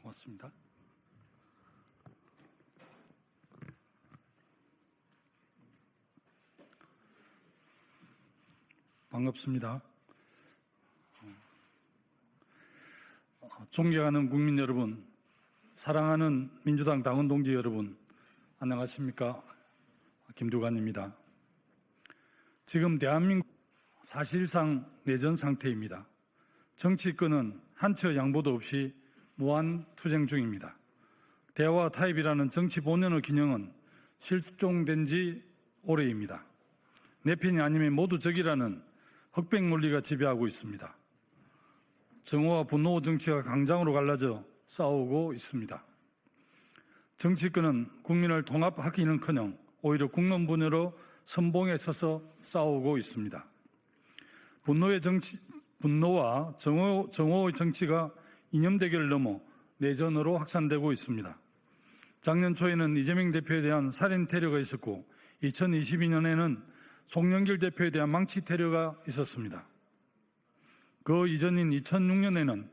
고맙습니다. 반갑습니다. 존경하는 국민 여러분, 사랑하는 민주당 당원 동지 여러분, 안녕하십니까? 김두관입니다. 지금 대한민국 사실상 내전 상태입니다. 정치권은 한치의 양보도 없이 무한 투쟁 중입니다. 대화와 타협이라는 정치 본연의 균형은 실종된 지 오래입니다. 내 편이 아니면 모두 적이라는 흑백 논리가 지배하고 있습니다. 정오와 분노 정치가 강장으로 갈라져 싸우고 있습니다. 정치권은 국민을 통합하기는커녕 오히려 국론 분열로 선봉에 서서 싸우고 있습니다. 분노와 정오의 정치가 이념 대결을 넘어 내전으로 확산되고 있습니다. 작년 초에는 이재명 대표에 대한 살인 테러가 있었고 2022년에는 송영길 대표에 대한 망치 테러가 있었습니다. 그 이전인 2006년에는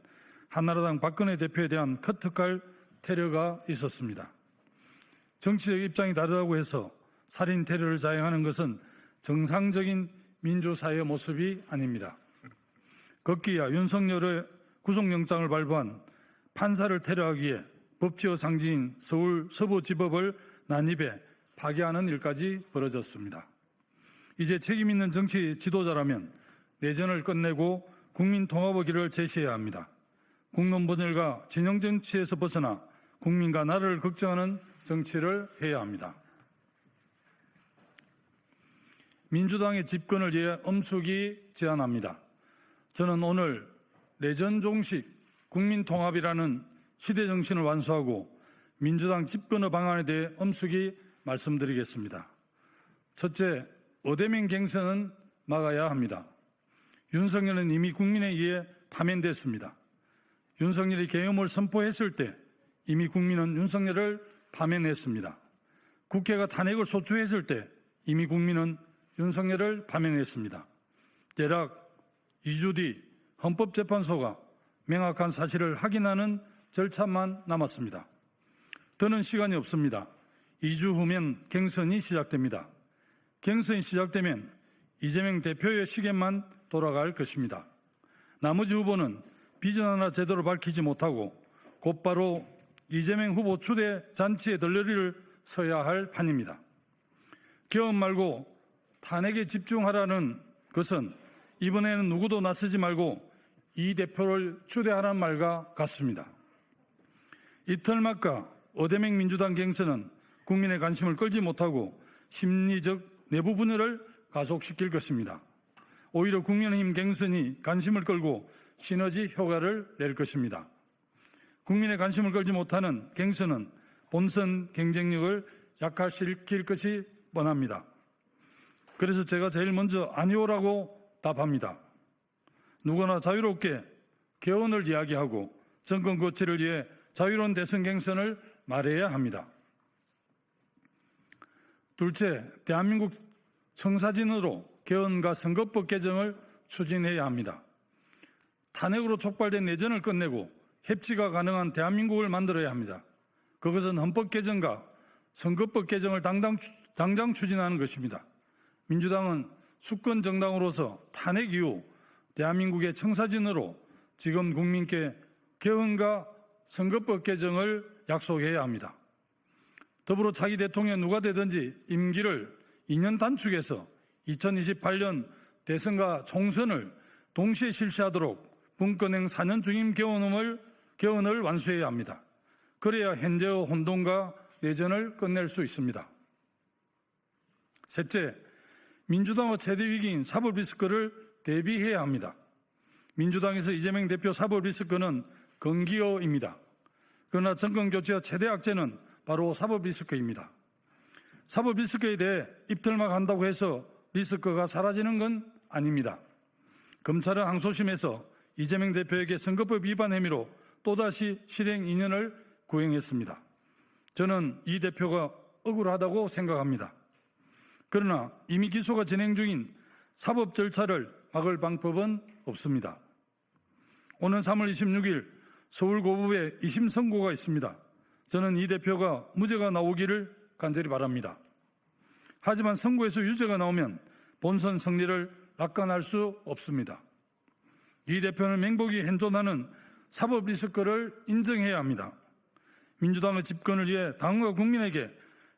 한나라당 박근혜 대표에 대한 커트칼 테러가 있었습니다. 정치적 입장이 다르다고 해서 살인 테러를 자행하는 것은 정상적인 민주사회의 모습이 아닙니다. 급기야 윤석열의 구속영장을 발부한 판사를 테러하기에 법치의 상징인 서울 서부지법을 난입해 파괴하는 일까지 벌어졌습니다. 이제 책임 있는 정치 지도자라면 내전을 끝내고 국민 통합의 길을 제시해야 합니다. 국론 분열과 진영 정치에서 벗어나 국민과 나라를 걱정하는 정치를 해야 합니다. 민주당의 집권을 위해 엄숙히 제안합니다. 저는 오늘 내전 종식 국민 통합이라는 시대 정신을 완수하고 민주당 집권의 방안에 대해 엄숙히 말씀드리겠습니다. 첫째, 어대명 갱선은 막아야 합니다. 윤석열은 이미 국민에 의해 파면됐습니다. 윤석열이 계엄을 선포했을 때 이미 국민은 윤석열을 파면했습니다. 국회가 탄핵을 소추했을 때 이미 국민은 윤석열을 파면했습니다. 대략 2주 뒤 헌법재판소가 명확한 사실을 확인하는 절차만 남았습니다. 더는 시간이 없습니다. 2주 후면 경선이 시작됩니다. 경선이 시작되면 이재명 대표의 시계만 돌아갈 것입니다. 나머지 후보는 비전 하나 제대로 밝히지 못하고 곧바로 이재명 후보 추대 잔치에 들러리를 서야 할 판입니다. 계엄 말고 탄핵에 집중하라는 것은 이번에는 누구도 나서지 말고 이 대표를 추대하라는 말과 같습니다. 이틀마다 어대명 민주당 경선은 국민의 관심을 끌지 못하고 심리적 내부 분열을 가속시킬 것입니다. 오히려 국민의힘 경선이 관심을 끌고 시너지 효과를 낼 것입니다. 국민의 관심을 끌지 못하는 경선은 본선 경쟁력을 약화시킬 것이 뻔합니다. 그래서 제가 제일 먼저 아니오라고 답합니다. 누구나 자유롭게 개헌을 이야기하고 정권 교체를 위해 자유로운 대선 경선을 말해야 합니다. 둘째, 대한민국 청사진으로 개헌과 선거법 개정을 추진해야 합니다. 탄핵으로 촉발된 내전을 끝내고 협치가 가능한 대한민국을 만들어야 합니다. 그것은 헌법 개정과 선거법 개정을 당장 추진하는 것입니다. 민주당은 수권 정당으로서 탄핵 이후 대한민국의 청사진으로 지금 국민께 개헌과 선거법 개정을 약속해야 합니다. 더불어 차기 대통령 누가 되든지 임기를 2년 단축해서 2028년 대선과 총선을 동시에 실시하도록 분권행 4년 중임 개헌을 완수해야 합니다. 그래야 현재의 혼돈과 내전을 끝낼 수 있습니다. 셋째, 민주당의 최대 위기인 사법 리스크를 대비해야 합니다. 민주당에서 이재명 대표 사법 리스크는 건기어입니다. 그러나 정권 교체의 최대 악재는 바로 사법 리스크입니다. 사법 리스크에 대해 입틀막 한다고 해서 리스크가 사라지는 건 아닙니다. 검찰은 항소심에서 이재명 대표에게 선거법 위반 혐의로 또다시 실행 2년을 구형했습니다. 저는 이 대표가 억울하다고 생각합니다. 그러나 이미 기소가 진행 중인 사법 절차를 막을 방법은 없습니다. 오는 3월 26일 서울고법에 2심 선고가 있습니다. 저는 이 대표가 무죄가 나오기를 간절히 바랍니다. 하지만 선고에서 유죄가 나오면 본선 승리를 낙관할 수 없습니다. 이 대표는 맹목이 현존하는 사법 리스크를 인정해야 합니다. 민주당의 집권을 위해 당과 국민에게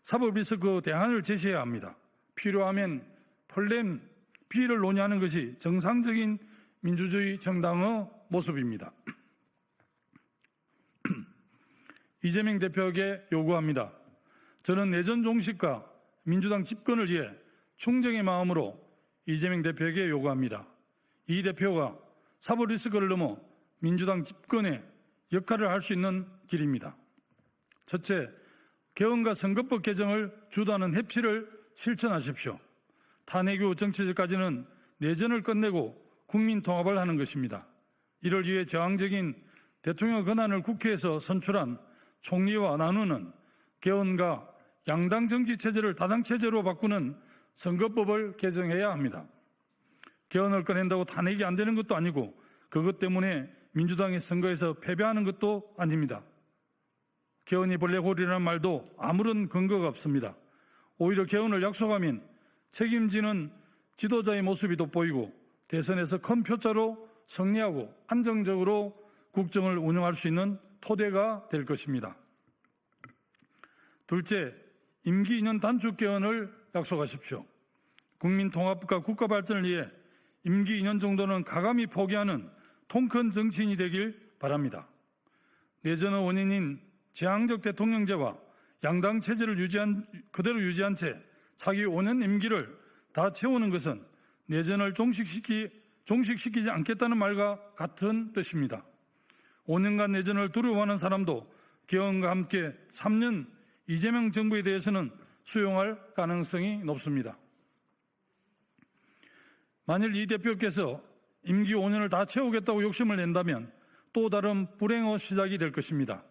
사법 리스크 대안을 제시해야 합니다. 필요하면 펄렘 비리를 논의하는 것이 정상적인 민주주의 정당의 모습입니다. 이재명 대표에게 요구합니다. 저는 내전 종식과 민주당 집권을 위해 충정의 마음으로 이재명 대표에게 요구합니다. 이 대표가 사법 리스크를 넘어 민주당 집권에 역할을 할 수 있는 길입니다. 첫째, 개헌과 선거법 개정을 주도하는 협치를 실천하십시오. 탄핵 이후 정치적까지는 내전을 끝내고 국민 통합을 하는 것입니다. 이를 위해 저항적인 대통령 권한을 국회에서 선출한 총리와 나누는 개헌과 양당 정치 체제를 다당 체제로 바꾸는 선거법을 개정해야 합니다. 개헌을 꺼낸다고 탄핵이 안 되는 것도 아니고 그것 때문에 민주당이 선거에서 패배하는 것도 아닙니다. 개헌이 블랙홀이라는 말도 아무런 근거가 없습니다. 오히려 개헌을 약속하면 책임지는 지도자의 모습이 돋보이고 대선에서 큰 표차로 승리하고 안정적으로 국정을 운영할 수 있는 토대가 될 것입니다. 둘째, 임기 2년 단축 개헌을 약속하십시오. 국민 통합과 국가 발전을 위해 임기 2년 정도는 가감히 포기하는 통큰 정치인이 되길 바랍니다. 내전의 원인인 제왕적 대통령제와 양당 체제를 그대로 유지한 채 차기 5년 임기를 다 채우는 것은 내전을 종식시키지 않겠다는 말과 같은 뜻입니다. 5년간 내전을 두려워하는 사람도 개헌과 함께 3년 이재명 정부에 대해서는 수용할 가능성이 높습니다. 만일 이 대표께서 임기 5년을 다 채우겠다고 욕심을 낸다면 또 다른 불행의 시작이 될 것입니다.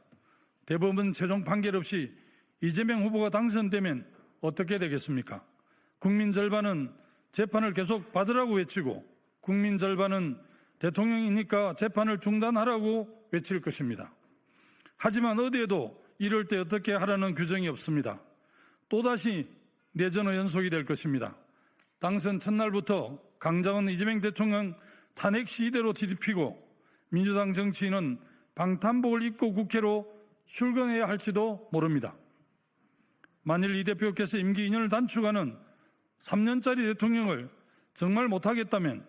대법원 최종 판결 없이 이재명 후보가 당선되면 어떻게 되겠습니까? 국민 절반은 재판을 계속 받으라고 외치고 국민 절반은 대통령이니까 재판을 중단하라고 외칠 것입니다. 하지만 어디에도 이럴 때 어떻게 하라는 규정이 없습니다. 또다시 내전의 연속이 될 것입니다. 당선 첫날부터 강자원 이재명 대통령 탄핵 시대로 뒤집히고 민주당 정치인은 방탄복을 입고 국회로 출근해야 할지도 모릅니다. 만일 이 대표께서 임기 2년을 단축하는 3년짜리 대통령을 정말 못하겠다면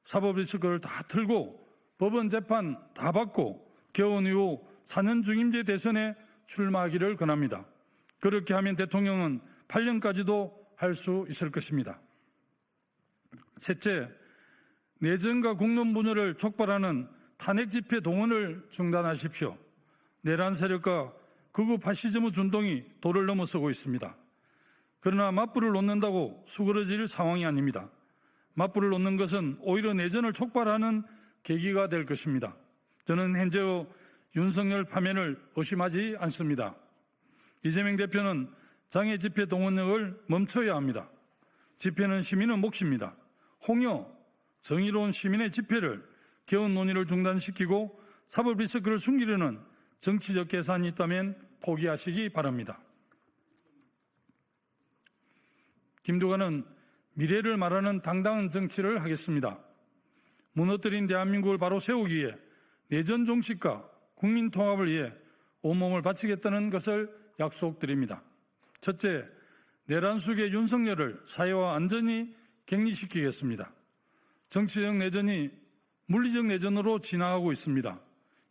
사법 리스크를 다 틀고 법원 재판 다 받고 개헌 이후 4년 중임제 대선에 출마하기를 권합니다. 그렇게 하면 대통령은 8년까지도 할 수 있을 것입니다. 셋째, 내전과 국론 분열을 촉발하는 탄핵 집회 동원을 중단하십시오. 내란 세력과 극우 파시즘의 준동이 도를 넘어서고 있습니다. 그러나 맞불을 놓는다고 수그러질 상황이 아닙니다. 맞불을 놓는 것은 오히려 내전을 촉발하는 계기가 될 것입니다. 저는 현재의 윤석열 파면을 의심하지 않습니다. 이재명 대표는 장애 집회 동원력을 멈춰야 합니다. 집회는 시민의 몫입니다. 홍여 정의로운 시민의 집회를 개헌 논의를 중단시키고 사법 리스크를 숨기려는 정치적 계산이 있다면 포기하시기 바랍니다. 김두관은 미래를 말하는 당당한 정치를 하겠습니다. 무너뜨린 대한민국을 바로 세우기 위해 내전 종식과 국민 통합을 위해 온몸을 바치겠다는 것을 약속드립니다. 첫째, 내란 속의 윤석열을 사회와 안전히 격리시키겠습니다. 정치적 내전이 물리적 내전으로 진화하고 있습니다.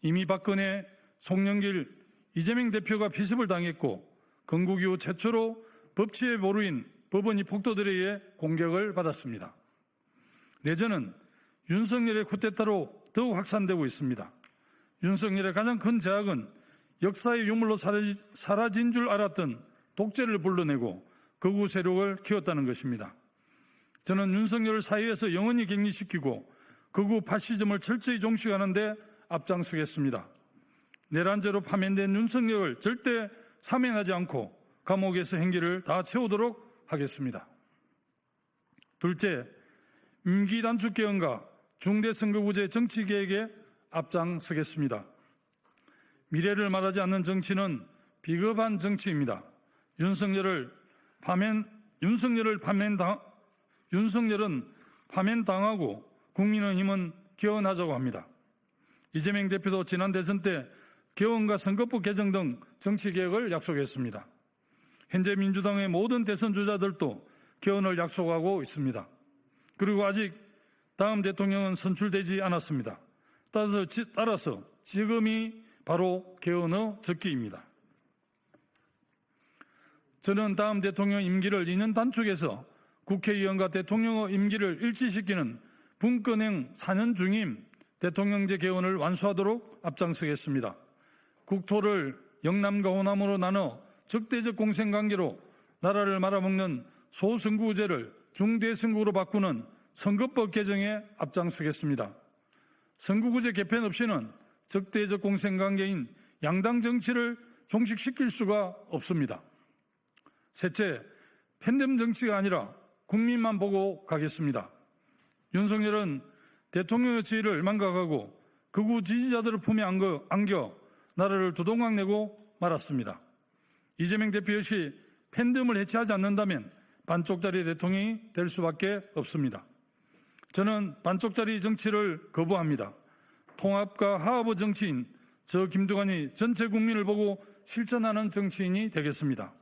이미 박근혜, 송영길, 이재명 대표가 피습을 당했고 건국 이후 최초로 법치의 보루인 법원이 폭도들에 의해 공격을 받았습니다. 내전은 윤석열의 쿠데타로 더욱 확산되고 있습니다. 윤석열의 가장 큰 제약은 역사의 유물로 사라진 줄 알았던 독재를 불러내고 극우 세력을 키웠다는 것입니다. 저는 윤석열을 사회에서 영원히 격리시키고 극우 파시즘을 철저히 종식하는 데 앞장서겠습니다. 내란죄로 파면된 윤석열을 절대 사면하지 않고 감옥에서 행기를 다 채우도록 하겠습니다. 둘째, 임기 단축 개헌과 중대선거구제 정치개혁에 앞장서겠습니다. 미래를 말하지 않는 정치는 비겁한 정치입니다. 윤석열은 파면당하고 국민의힘은 개헌하자고 합니다. 이재명 대표도 지난 대선 때 개헌과 선거법 개정 등 정치개혁을 약속했습니다. 현재 민주당의 모든 대선 주자들도 개헌을 약속하고 있습니다. 그리고 아직 다음 대통령은 선출되지 않았습니다. 따라서 지금이 바로 개헌의 적기입니다. 저는 다음 대통령 임기를 2년 단축해서 국회의원과 대통령의 임기를 일치시키는 분권행 4년 중임 대통령제 개헌을 완수하도록 앞장서겠습니다. 국토를 영남과 호남으로 나눠 적대적 공생관계로 나라를 말아먹는 소선거구제를 중대선거구로 바꾸는 선거법 개정에 앞장서겠습니다. 선거구제 개편 없이는 적대적 공생관계인 양당 정치를 종식시킬 수가 없습니다. 셋째, 팬덤 정치가 아니라 국민만 보고 가겠습니다. 윤석열은 대통령의 지위를 망각하고 극우 지지자들을 품에 안겨 나라를 두동강내고 말았습니다. 이재명 대표 역시 팬덤을 해체하지 않는다면 반쪽짜리 대통령이 될 수밖에 없습니다. 저는 반쪽짜리 정치를 거부합니다. 통합과 화합의 정치인 저 김두관이 전체 국민을 보고 실천하는 정치인이 되겠습니다.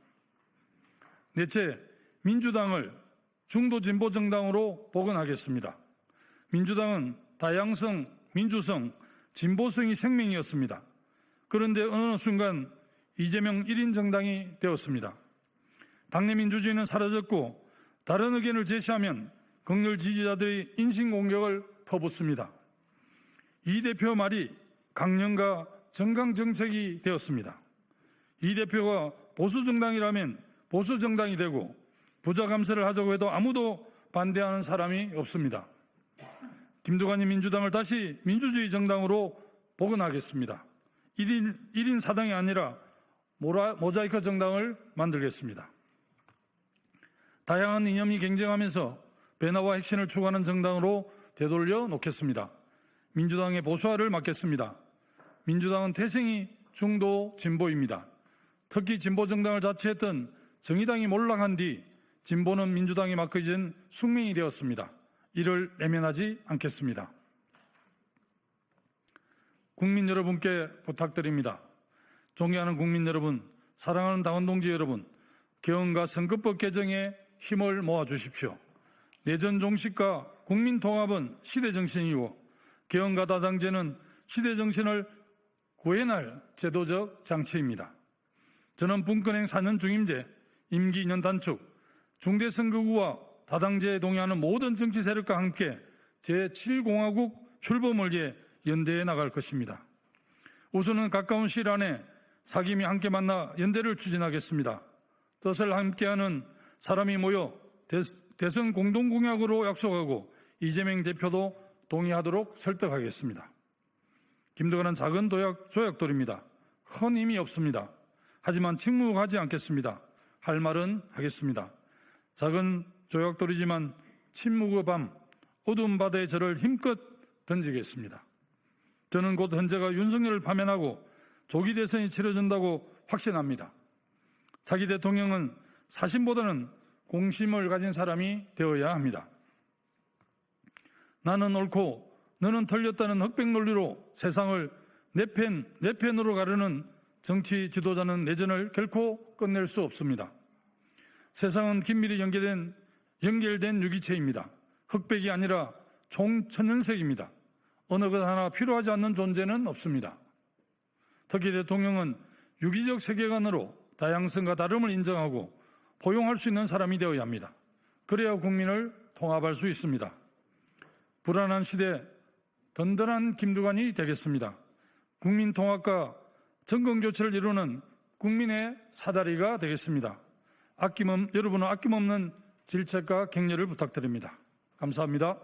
넷째, 민주당을 중도 진보 정당으로 복원하겠습니다. 민주당은 다양성, 민주성, 진보성이 생명이었습니다. 그런데 어느 순간 이재명 1인 정당이 되었습니다. 당내 민주주의는 사라졌고 다른 의견을 제시하면 극렬 지지자들이 인신공격을 퍼붓습니다. 이 대표 말이 강령과 정강정책이 되었습니다. 이 대표가 보수정당이라면 보수정당이 되고 부자 감세를 하자고 해도 아무도 반대하는 사람이 없습니다. 김두관이 민주당을 다시 민주주의 정당으로 복원하겠습니다. 1인 사당이 아니라 모자이크 정당을 만들겠습니다. 다양한 이념이 경쟁하면서 변화와 혁신을 추구하는 정당으로 되돌려 놓겠습니다. 민주당의 보수화를 막겠습니다. 민주당은 태생이 중도 진보입니다. 특히 진보 정당을 자처했던 정의당이 몰락한 뒤 진보는 민주당이 맡겨진 숙명이 되었습니다. 이를 외면하지 않겠습니다. 국민 여러분께 부탁드립니다. 존경하는 국민 여러분, 사랑하는 당원 동지 여러분, 개헌과 선거법 개정에 힘을 모아주십시오. 내전 종식과 국민 통합은 시대정신이고 개헌과 다당제는 시대정신을 구현할 제도적 장치입니다. 저는 분권행 4년 중임제, 임기 2년 단축, 중대선거구와 다당제에 동의하는 모든 정치 세력과 함께 제7공화국 출범을 위해 연대해 나갈 것입니다. 우선은 가까운 시일 안에 사김이 함께 만나 연대를 추진하겠습니다. 뜻을 함께하는 사람이 모여 대선 공동공약으로 약속하고 이재명 대표도 동의하도록 설득하겠습니다. 김두관은 작은 조약돌입니다. 큰 힘이 없습니다. 하지만 침묵하지 않겠습니다. 할 말은 하겠습니다. 작은 조약돌이지만 침묵의 밤, 어두운 바다에 저를 힘껏 던지겠습니다. 저는 곧 헌재가 윤석열을 파면하고 조기 대선이 치러진다고 확신합니다. 차기 대통령은 사심보다는 공심을 가진 사람이 되어야 합니다. 나는 옳고 너는 틀렸다는 흑백 논리로 세상을 내 편으로 가르는 정치 지도자는 내전을 결코 끝낼 수 없습니다. 세상은 긴밀히 연결된 유기체입니다. 흑백이 아니라 총천연색입니다. 어느 것 하나 필요하지 않는 존재는 없습니다. 특히 대통령은 유기적 세계관으로 다양성과 다름을 인정하고 포용할 수 있는 사람이 되어야 합니다. 그래야 국민을 통합할 수 있습니다. 불안한 시대 든든한 김두관이 되겠습니다. 국민 통합과 정권 교체를 이루는 국민의 사다리가 되겠습니다. 여러분은 아낌없는 질책과 격려를 부탁드립니다. 감사합니다.